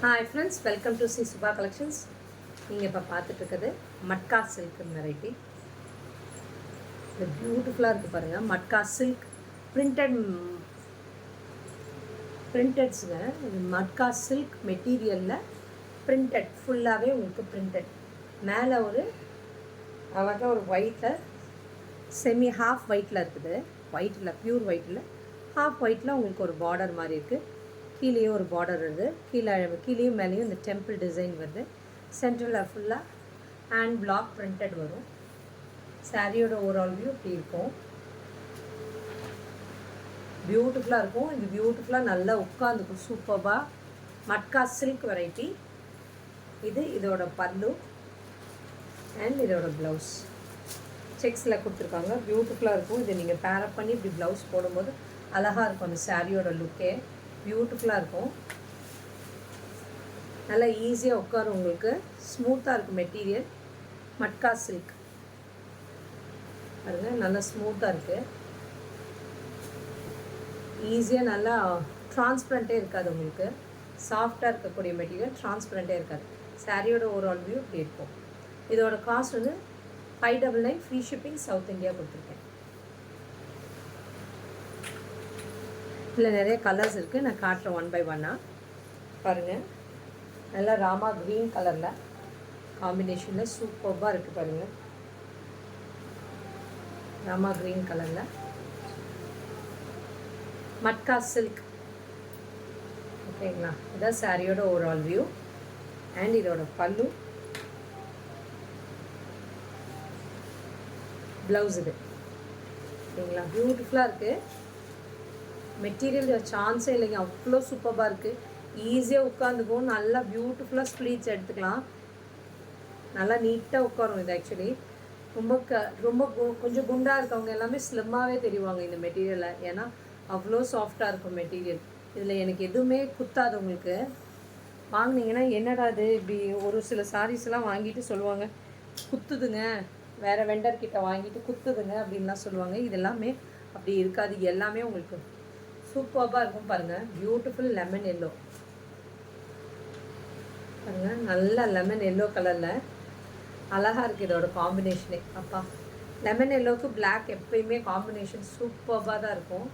Hi friends, welcome to C Subha collections. நீங்கள் இப்போ பார்த்துட்ருக்குது matka silk variety. இது பியூட்டிஃபுல்லாக இருக்குது பாருங்கள். மட்கா சில்க் பிரிண்டட்ஸுங்க. இது மட்கா சில்க் மெட்டீரியலில் பிரிண்டட், ஃபுல்லாகவே உங்களுக்கு பிரிண்டட். மேலே ஒரு அழகாக ஒரு ஒயிட்டில் செமி ஹாஃப் ஒயிட்டில் இருக்குது. ஒயிட்டில் பியூர் ஒயிட்டில் ஹாஃப் ஒயிட்டில் உங்களுக்கு ஒரு பார்டர் மாதிரி இருக்குது. கீழேயும் ஒரு பார்டர் வருது. கீழேயும் மேலேயும் இந்த டெம்பிள் டிசைன் வருது. சென்ட்ரலில் ஃபுல்லாக ஹேண்ட் பிளாக் பிரிண்டட் வரும். சாரியோட ஓவரால் வியூ இப்படி இருக்கும். பியூட்டிஃபுல்லாக இருக்கும். இது பியூட்டிஃபுல்லாக நல்லா உட்காந்துக்கும். சூப்பராக மட்கா சில்க் வெரைட்டி. இதோட பல்லு அண்ட் இதோட ப்ளவுஸ் செக்ஸில் கொடுத்துருக்காங்க. பியூட்டிஃபுல்லாக இருக்கும். இது நீங்கள் பேரப் பண்ணி இப்படி ப்ளவுஸ் போடும்போது அழகாக இருக்கும். அந்த சாரியோட லுக்கே பியூட்டிஃபுல்லாக இருக்கும். நல்லா ஈஸியாக உட்காரும். உங்களுக்கு ஸ்மூத்தாக இருக்கும் மெட்டீரியல். மட்கா சில்க் பாருங்கள், நல்லா ஸ்மூத்தாக இருக்குது. ஈஸியாக நல்லா ட்ரான்ஸ்பரண்ட்டே இருக்காது. உங்களுக்கு சாஃப்டாக இருக்கக்கூடிய மெட்டீரியல், ட்ரான்ஸ்பரண்ட்டே இருக்காது. சாரியோட ஓவரால் வியூ இப்படி இருக்கும். இதோட காஸ்ட் வந்து 599. ஃப்ரீ ஷிப்பிங், சவுத் இந்தியா கொடுத்துருக்கேன். இதில் நிறைய கலர்ஸ் இருக்குது. நான் காட்டுறேன் ஒன் பை ஒன்னாக. பாருங்கள், நல்லா ராமா க்ரீன் கலரில் காம்பினேஷனில் சூப்பராக இருக்குது பாருங்கள். ராமா க்ரீன் கலரில் மட்கா சில்க். ஓகேங்களா? இதான் சாரியோட ஓவரால் வியூ அண்ட் இதோட பல்லு, ப்ளவுஸ். இது ஓகேங்களா? பியூட்டிஃபுல்லாக இருக்குது. மெட்டீரியல் சான்ஸே இல்லைங்க, அவ்வளோ சூப்பராக இருக்குது. ஈஸியாக உட்காந்துக்கும். நல்லா பியூட்டிஃபுல்லாக ஸ்ப்ளீட்ஸ் எடுத்துக்கலாம். நல்லா நீட்டாக உட்காரும். இது ஆக்சுவலி ரொம்ப கொஞ்சம் குண்டாக இருக்கவங்க எல்லாமே ஸ்லிம்மாகவே தெரிவாங்க இந்த மெட்டீரியலை. ஏன்னா அவ்வளோ சாஃப்டாக இருக்கும் மெட்டீரியல். இதில் எனக்கு எதுவுமே குத்தாது. உங்களுக்கு வாங்கினீங்கன்னா என்னடா இது இப்படி ஒரு சில சாரீஸ்லாம் வாங்கிட்டு சொல்லுவாங்க குத்துதுங்க, வேறு வெண்டர்கிட்ட வாங்கிட்டு குத்துதுங்க அப்படின்லாம் சொல்லுவாங்க. இது எல்லாமே அப்படி இருக்காது. எல்லாமே உங்களுக்கு சூப்பராக இருக்கும். பாருங்கள், பியூட்டிஃபுல் லெமன் எல்லோ பாருங்கள். நல்ல லெமன் எல்லோ கலரில் அழகாக இருக்குது இதோட காம்பினேஷனே. அப்பா, லெமன் எல்லோவுக்கு பிளாக் எப்பயுமே காம்பினேஷன் சூப்பராக தான் இருக்கும்.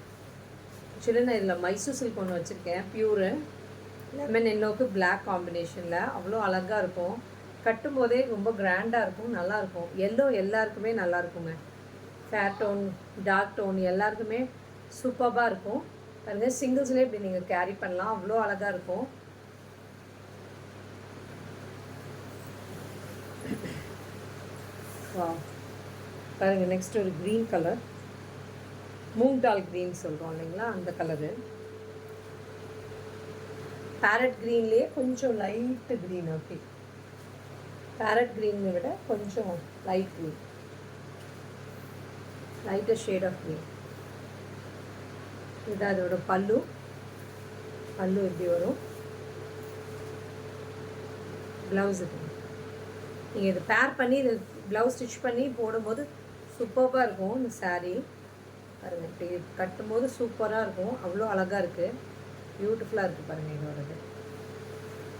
ஆக்சுவலி நான் இதில் மைசூர் சில்க் ஒன்று வச்சுருக்கேன், பியூரு. லெமன் எல்லோவுக்கு பிளாக் காம்பினேஷனில் அவ்வளோ அழகாக இருக்கும். கட்டும்போதே ரொம்ப கிராண்டாக இருக்கும், நல்லாயிருக்கும். எல்லோ எல்லாருக்குமே நல்லாயிருக்குங்க. ஃபேர் டோன், டார்க் டோன் எல்லாருக்குமே சூப்பராக இருக்கும். பாருங்கள், சிங்கிள்ஸ்லேயே இப்படி நீங்கள் கேரி பண்ணலாம். அவ்வளோ அழகாக இருக்கும். பாருங்கள், நெக்ஸ்ட் ஒரு green colour, moong dal green சொல்கிறோம் இல்லைங்களா, அந்த கலரு. பேரட் க்ரீன்லேயே கொஞ்சம் லைட்டு க்ரீன். ஓகே, பேரட் க்ரீனை விட கொஞ்சம் light green, lighter shade of green. இது அதோட பல்லு எப்படி வரும். ப்ளவுஸ் இது நீங்கள் இது பேர் பண்ணி இது ப்ளவுஸ் ஸ்டிச் பண்ணி போடும்போது சூப்பராக இருக்கும். இந்த சாரீ பாருங்கள், இப்படி கட்டும்போது சூப்பராக இருக்கும். அவ்வளோ அழகாக இருக்குது, பியூட்டிஃபுல்லாக இருக்குது பாருங்கள். இதோடது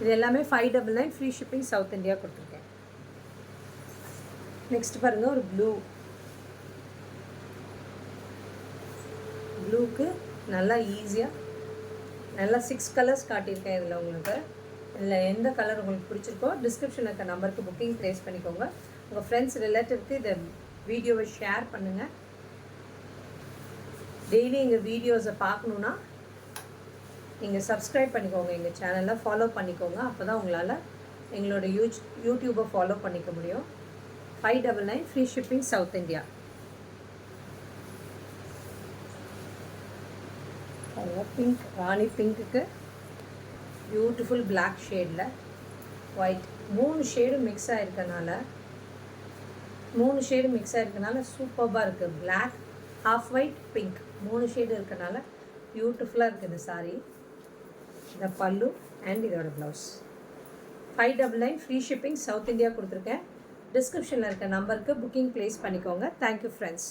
இது எல்லாமே 599. ஃப்ரீ ஷிப்பிங், சவுத் இந்தியா கொடுத்துருக்கேன். நெக்ஸ்ட் பாருங்கள், ஒரு ப்ளூக்கு நல்லா ஈஸியாக நல்லா 6 கலர்ஸ் காட்டியிருக்கேன். இதில் உங்களுக்கு இதில் எந்த கலர் உங்களுக்கு பிடிச்சிருக்கோ டிஸ்கிரிப்ஷனில் இருக்க நம்பருக்கு புக்கிங் ப்ளேஸ் பண்ணிக்கோங்க. உங்கள் ஃப்ரெண்ட்ஸ் ரிலேட்டிவ்க்கு இந்த வீடியோவை ஷேர் பண்ணுங்கள். டெய்லி எங்கள் வீடியோஸை பார்க்கணுன்னா நீங்கள் சப்ஸ்கிரைப் பண்ணிக்கோங்க, எங்கள் சேனலை ஃபாலோ பண்ணிக்கோங்க. அப்போ தான் உங்களால் எங்களோட யூடியூப்பை ஃபாலோ பண்ணிக்க முடியும். 599. Free shipping, south India. Pink, rani பிங்க்குக்கு பியூட்டிஃபுல் பிளாக் ஷேடில் ஒயிட், 3 ஷேடும் மிக்ஸ் ஆகிருக்கனால சூப்பராக இருக்குது. Black, half white, pink 3 shade இருக்கனால பியூட்டிஃபுல்லாக இருக்குது இந்த சாரீ. இந்த பல்லு அண்ட் இதோட blouse. 599. Free shipping, south India கொடுத்துருக்கேன். டிஸ்கிரிப்ஷனில் இருக்க நம்பருக்கு புக்கிங் ப்ளேஸ் பண்ணிக்கோங்க. Thank you friends.